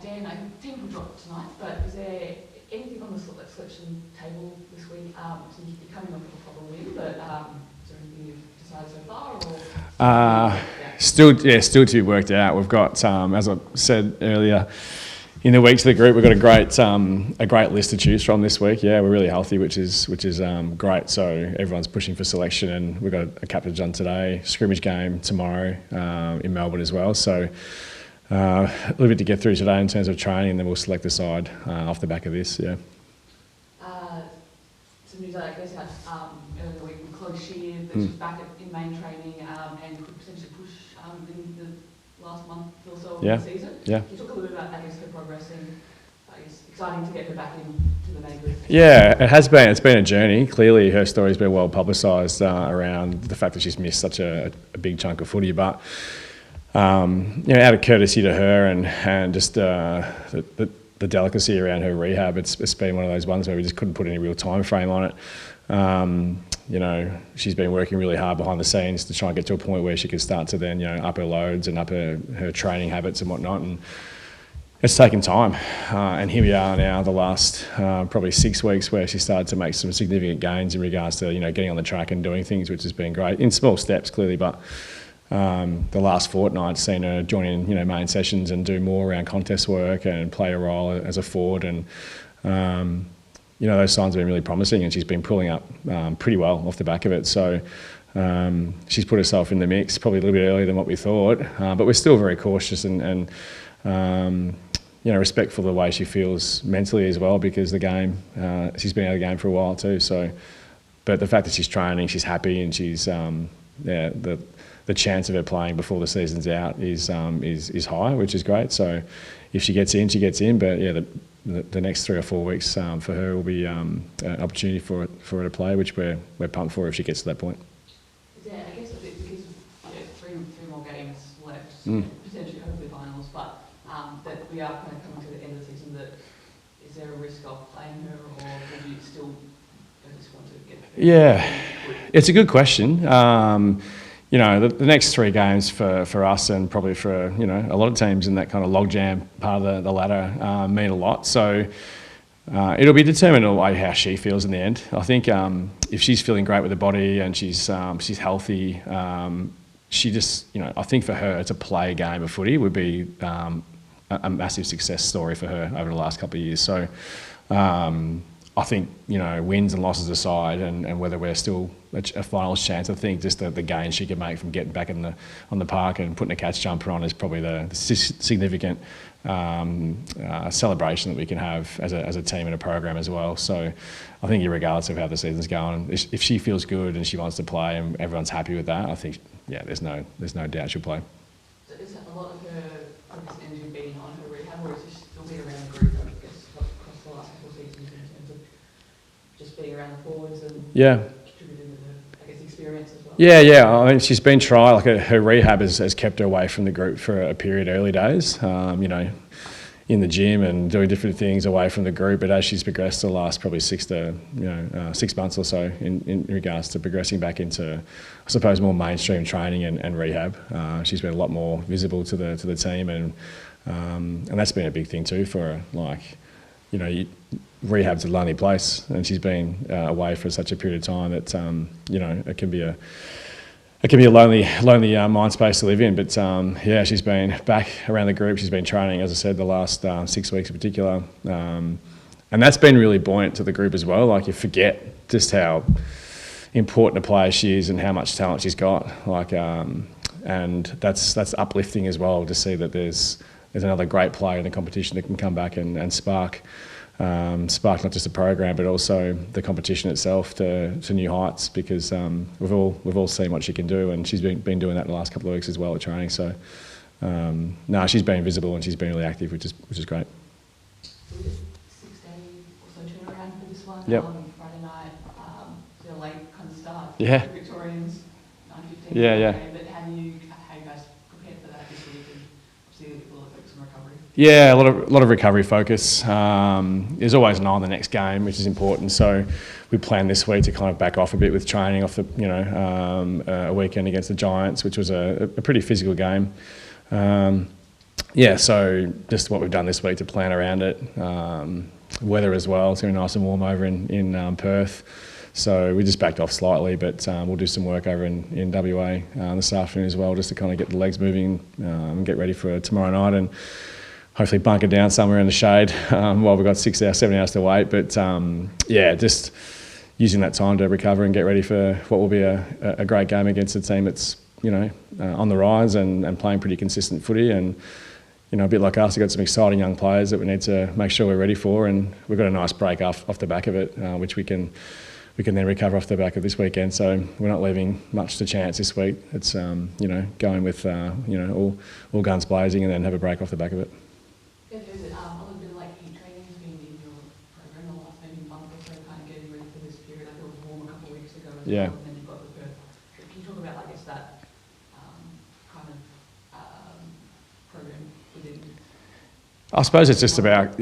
Dan, I think team will drop tonight, but is there anything on the selection table this week? So you're coming off a proper win, but is there anything you've decided so far? Or Still to be worked out. We've got, as I said earlier, in the weeks of the group, we've got a great list to choose from this week. Yeah, we're really healthy, which is great. So everyone's pushing for selection, and we've got a captain's done today, scrimmage game tomorrow in Melbourne as well. So a little bit to get through today in terms of training, and then we'll select the side off the back of this. Yeah. Some news, I guess, earlier in the week with Chloe Scheer, that she's back in main training and could potentially push in the last month or so of the season. Yeah. Can you talk a little bit about, I guess, her progress and exciting to get her back into the main group? Yeah, it has been. It's been a journey. Clearly, her story's been well publicised around the fact that she's missed such a big chunk of footy, but out of courtesy to her and just the delicacy around her rehab, it's been one of those ones where we just couldn't put any real time frame on it. She's been working really hard behind the scenes to try and get to a point where she could start to then, up her loads and up her training habits and whatnot. And it's taken time. And here we are now, the last probably 6 weeks, where she started to make some significant gains in regards to, getting on the track and doing things, which has been great in small steps, clearly. But the last fortnight, seen her join in, main sessions and do more around contest work and play a role as a forward. And those signs have been really promising, and she's been pulling up pretty well off the back of it. So she's put herself in the mix probably a little bit earlier than what we thought, but we're still very cautious and respectful of the way she feels mentally as well, because the game, she's been out of the game for a while too. So, but the fact that she's training, she's happy, and she's the chance of her playing before the season's out is high, which is great. So if she gets in, she gets in. But yeah, the next 3 or 4 weeks for her will be an opportunity for her to play, which we're pumped for if she gets to that point. Yeah, I guess because three more games left, potentially hopefully finals, but that we are kind of coming to the end of the season. That is there a risk of playing her, or would you still just want to get? Yeah, it's a good question. The next 3 games for us, and probably for a lot of teams in that kind of logjam part of the ladder, mean a lot. So it'll be determined in a way how she feels in the end. I think if she's feeling great with her body and she's healthy, she just I think for her to play a game of footy would be a massive success story for her over the last couple of years. So I think wins and losses aside, and whether we're still a finals chance, I think just the gains she can make from getting back on the park and putting a catch jumper on is probably the significant celebration that we can have as a team and a program as well. So I think regardless of how the season's going, if she feels good and she wants to play and everyone's happy with that, I think there's no doubt she'll play. So is a lot of her energy being on her rehab, or is she still being around the group? I guess across the last couple of seasons in terms of just being around the forwards and contributing to the experience as well. Yeah. I mean, she's been her rehab has kept her away from the group for a period early days. In the gym and doing different things away from the group. But as she's progressed the last probably 6 months or so in regards to progressing back into, I suppose, more mainstream training and rehab, she's been a lot more visible to the team, and that's been a big thing too for her. Rehab's a lonely place, and she's been away for such a period of time that it can be a lonely mind space to live in. But she's been back around the group. She's been training, as I said, the last 6 weeks in particular, and that's been really buoyant to the group as well. You forget just how important a player she is and how much talent she's got. And that's uplifting as well to see that there's another great player in the competition that can come back and spark not just the program but also the competition itself to new heights, because we've all seen what she can do, and she's been doing that in the last couple of weeks as well at training. So she's been visible and she's been really active, which is great. So we just 6-day or so turnaround for this one. Yep. Friday night, a late kind of start. Yeah. Victorians 9:15. Yeah. But how you guys prepared for that this week, and obviously a lot of focus on recovery? Yeah, a lot of recovery focus. There's always an eye on the next game, which is important. So we planned this week to kind of back off a bit with training off a weekend against the Giants, which was a pretty physical game. yeah, so just what we've done this week to plan around it. Weather as well. It's going to be nice and warm over in Perth. So we just backed off slightly, but we'll do some work over in WA this afternoon as well, just to kind of get the legs moving and get ready for tomorrow night, and hopefully bunker down somewhere in the shade while we've got 7 hours to wait. But yeah, just using that time to recover and get ready for what will be a great game against a team that's, you know, on the rise and playing pretty consistent footy, and, you know, a bit like us, we've got some exciting young players that we need to make sure we're ready for, and we've got a nice break off the back of it, which we can then recover off the back of this weekend. So we're not leaving much to chance this week. It's you know, going with you know, all guns blazing, and then have a break off the back of it. Yeah, there's a little bit of like heat training has been in your program the last maybe month or so, kind of getting ready for this period. I thought it was warm a couple of weeks ago as Yeah. well, and then you've got the Perth. Can you talk about, I guess, that kind of program within? I suppose it's just about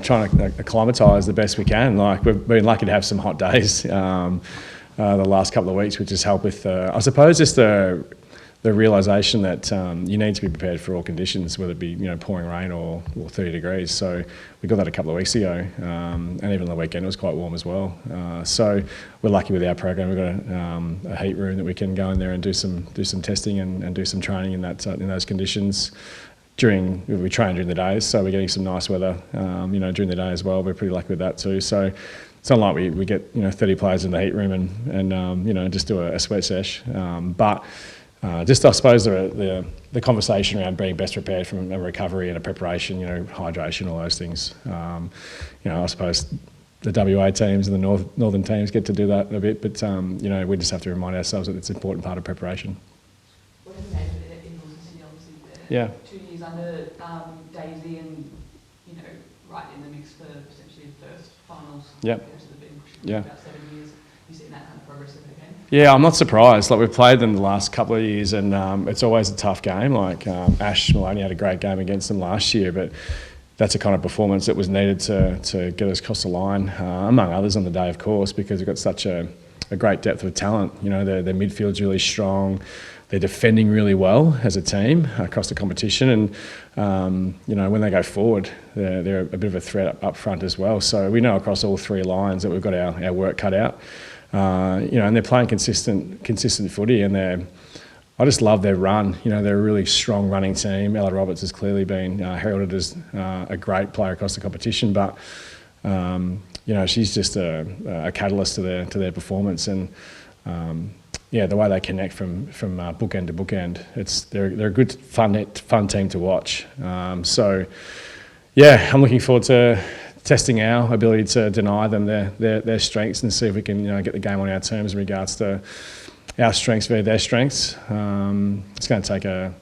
trying to acclimatise the best we can. Like, we've been lucky to have some hot days the last couple of weeks, which has helped with I suppose just the realisation that you need to be prepared for all conditions, whether it be, you know, pouring rain or 30 degrees. So we got that a couple of weeks ago, and even on the weekend it was quite warm as well. So we're lucky with our program. We've got a heat room that we can go in there and do some testing and do some training in those conditions. We train during the days, so we're getting some nice weather, you know, during the day as well. We're pretty lucky with that too. So it's not like we get, you know, 30 players in the heat room and you know, just do a sweat sesh. But just, I suppose, the conversation around being best prepared from a recovery and a preparation, you know, hydration, all those things. You know, I suppose the WA teams and the northern teams get to do that a bit, but you know, we just have to remind ourselves that it's an important part of preparation. What have you made of it in Northern Sydney, obviously? Yeah. 2 years under Daisy, and, you know, right in the mix for potentially the first finals. Yep. Yeah. About 7 years. You've seen that kind of progress again? Yeah, I'm not surprised. Like, we've played them the last couple of years, and it's always a tough game. Like, Ash Maloney had a great game against them last year, but that's a kind of performance that was needed to get us across the line, among others on the day, of course, because we've got such a great depth of talent. You know, their midfield's really strong. They're defending really well as a team across the competition, and you know, when they go forward, they're a bit of a threat up front as well. So we know across all three lines that we've got our work cut out. You know, and they're playing consistent footy, and I just love their run. You know, they're a really strong running team. Ella Roberts has clearly been heralded as a great player across the competition, but you know, she's just a catalyst to their performance, and yeah, the way they connect from bookend to bookend, they're a good fun team to watch. So yeah, I'm looking forward to testing our ability to deny them their strengths and see if we can, you know, get the game on our terms in regards to our strengths versus their strengths. It's going to take a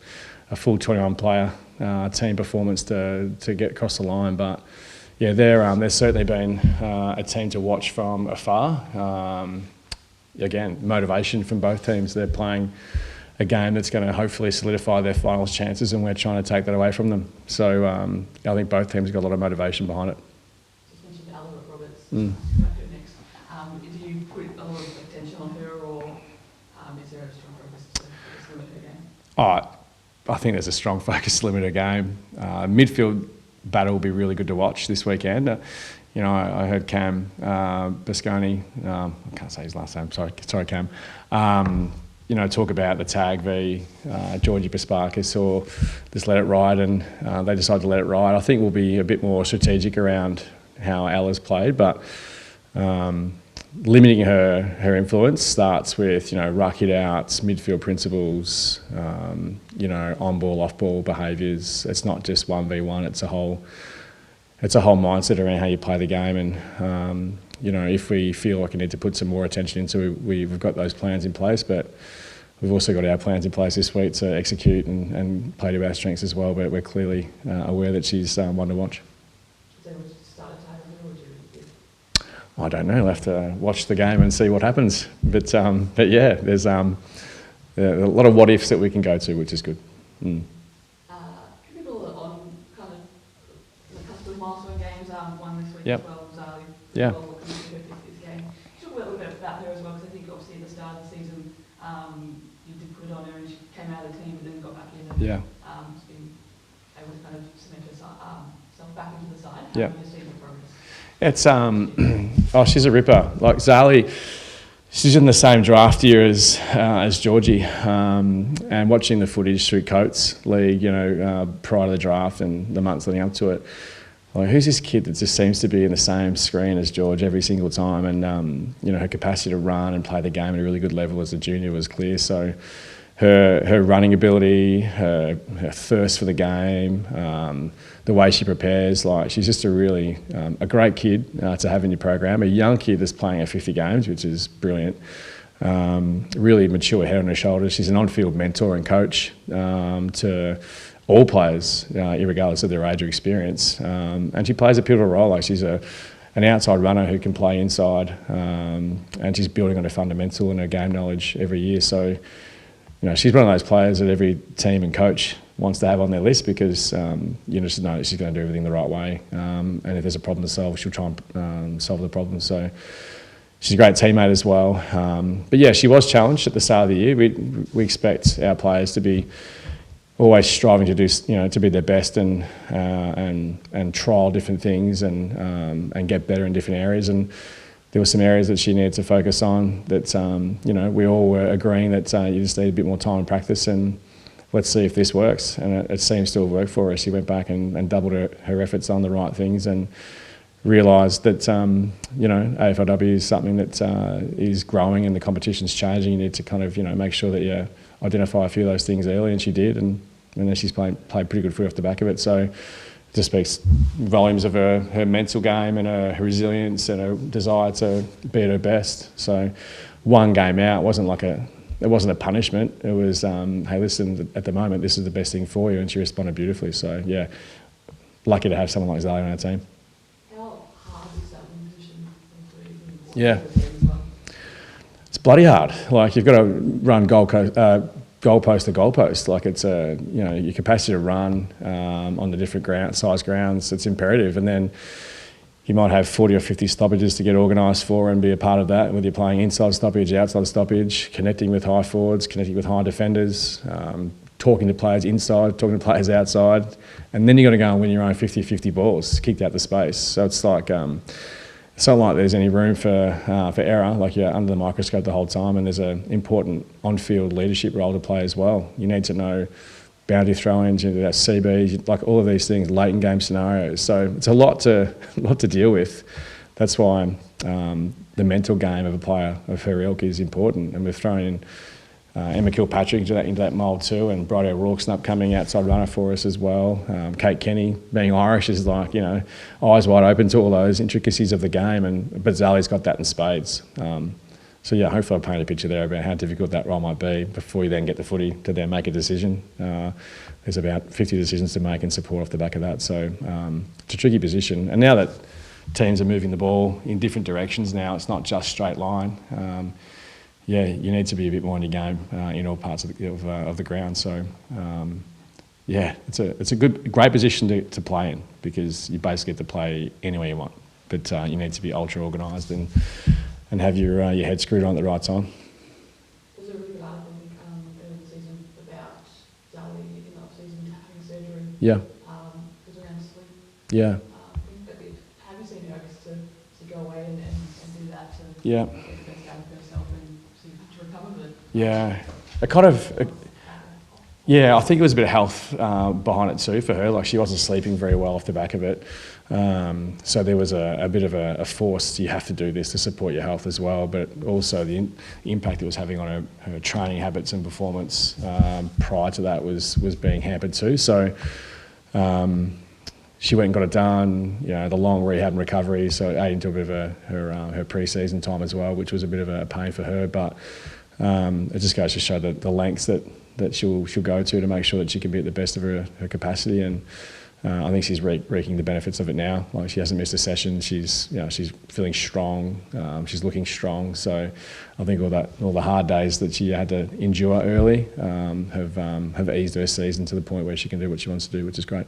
full 21 player team performance to get across the line, but yeah, they're certainly been a team to watch from afar. Again, motivation from both teams. They're playing a game that's going to hopefully solidify their finals chances, and we're trying to take that away from them. So I think both teams have got a lot of motivation behind it. Just mentioned Ella Roberts. Next. Do you put a lot of attention on her, or is there a strong focus to limit her game? I think there's a strong focus to limit her game. Midfield battle will be really good to watch this weekend. You know, I heard Cam Basconi, I can't say his last name, sorry Cam, you know, talk about the tag v Georgie Pasparkas, or just let it ride, and they decided to let it ride. I think we'll be a bit more strategic around how Ella's played, but limiting her influence starts with, you know, ruck it outs, midfield principles, you know, on-ball, off-ball behaviours. It's not just 1v1, it's a whole mindset around how you play the game, and you know, if we feel like we need to put some more attention into it, we've got those plans in place, but we've also got our plans in place this week to execute and play to our strengths as well, but we're clearly aware that she's one to watch. Is there a start a time, or do you? I don't know, we'll have to watch the game and see what happens, but yeah, there's a lot of what ifs that we can go to, which is good. People on kind of the cusp of milestone games, one this week Yep. as well, Zali. Yeah. Well, welcome to her 50th game. Talk a little bit about her as well, because I think obviously at the start of the season, you did put it on her and she came out of the team and then got back in. And, Yeah. it's been able to kind of cement herself back into the side. Yeah. How have you seen the progress? It's she's a ripper. Like Zali, she's in the same draft year as Georgie, and watching the footage through Coates League, prior to the draft and the months leading up to it, like who's this kid that just seems to be in the same screen as George every single time, and her capacity to run and play the game at a really good level as a junior was clear. So her running ability, her thirst for the game, the way she prepares, like she's just a great kid to have in your program. A young kid that's playing at 50 games, which is brilliant. Really mature head on her shoulders. She's an on-field mentor and coach to all players, irregardless of their age or experience. And she plays a pivotal role. Like she's an outside runner who can play inside, and she's building on her fundamental and her game knowledge every year. So, she's one of those players that every team and coach wants to have on their list because you just know that she's going to do everything the right way. And if there's a problem to solve, she'll try and solve the problem. So she's a great teammate as well. But yeah, she was challenged at the start of the year. We expect our players to be always striving to do, to be their best and trial different things and get better in different areas. And there were some areas that she needed to focus on that, we all were agreeing that you just need a bit more time and practice, and let's see if this works. And it seems to have worked for her. She went back and doubled her efforts on the right things and realised that, AFLW is something that is growing and the competition's changing. You need to kind of, make sure that you identify a few of those things early, and she did. And then she's played pretty good footy off the back of it. So it just speaks volumes of her mental game and her resilience and her desire to be at her best. So one game out wasn't it wasn't a punishment. It was, hey, listen, at the moment, this is the best thing for you. And she responded beautifully. So, yeah, lucky to have someone like Zali on our team. How hard is that one position? Yeah. It's bloody hard. Like, you've got to run goalpost to goalpost. Like, it's your capacity to run on the different size grounds, it's imperative. And then you might have 40 or 50 stoppages to get organised for and be a part of that, whether you're playing inside stoppage, outside stoppage, connecting with high forwards, connecting with high defenders, talking to players inside, talking to players outside. And then you've got to go and win your own 50-50 balls, kicked out the space. So it's like, it's not like there's any room for error, like you're under the microscope the whole time, and there's an important on-field leadership role to play as well. You need to know boundary throw-ins, that CBs, like all of these things, late in game scenarios. So it's a lot to deal with. That's why the mental game of a player of her ilk is important. And we've thrown in Emma Kilpatrick into that mould too, and Bridie O'Rourke's coming outside runner for us as well. Kate Kenny, being Irish, is like, eyes wide open to all those intricacies of the game, but Zali's got that in spades. So yeah, hopefully I'll paint a picture there about how difficult that role might be before you then get the footy to then make a decision. There's about 50 decisions to make and support off the back of that. So it's a tricky position. And now that teams are moving the ball in different directions now, it's not just straight line. You need to be a bit more on your game in all parts of the ground. So it's a great position to play in, because you basically get to play anywhere you want. But you need to be ultra organised and have your head screwed on at the right time. There's a really good article earlier this season about Zali in the off-season having surgery. Yeah. It was around sleep. Yeah. Have you seen her, to go away and do that to yeah. get the best out of herself and to recover from it? Yeah. I think it was a bit of health behind it too for her. Like, she wasn't sleeping very well off the back of it. So there was a bit of a force, you have to do this to support your health as well, but also the impact it was having on her training habits and performance prior to that was being hampered too. So she went and got it done, the long rehab and recovery, so it ate into a bit of her pre-season time as well, which was a bit of a pain for her, but it just goes to show the lengths that she'll go to make sure that she can be at the best of her capacity. And I think she's reaping the benefits of it now. Like, she hasn't missed a session. She's feeling strong. She's looking strong. So I think all the hard days that she had to endure early have eased her season to the point where she can do what she wants to do, which is great.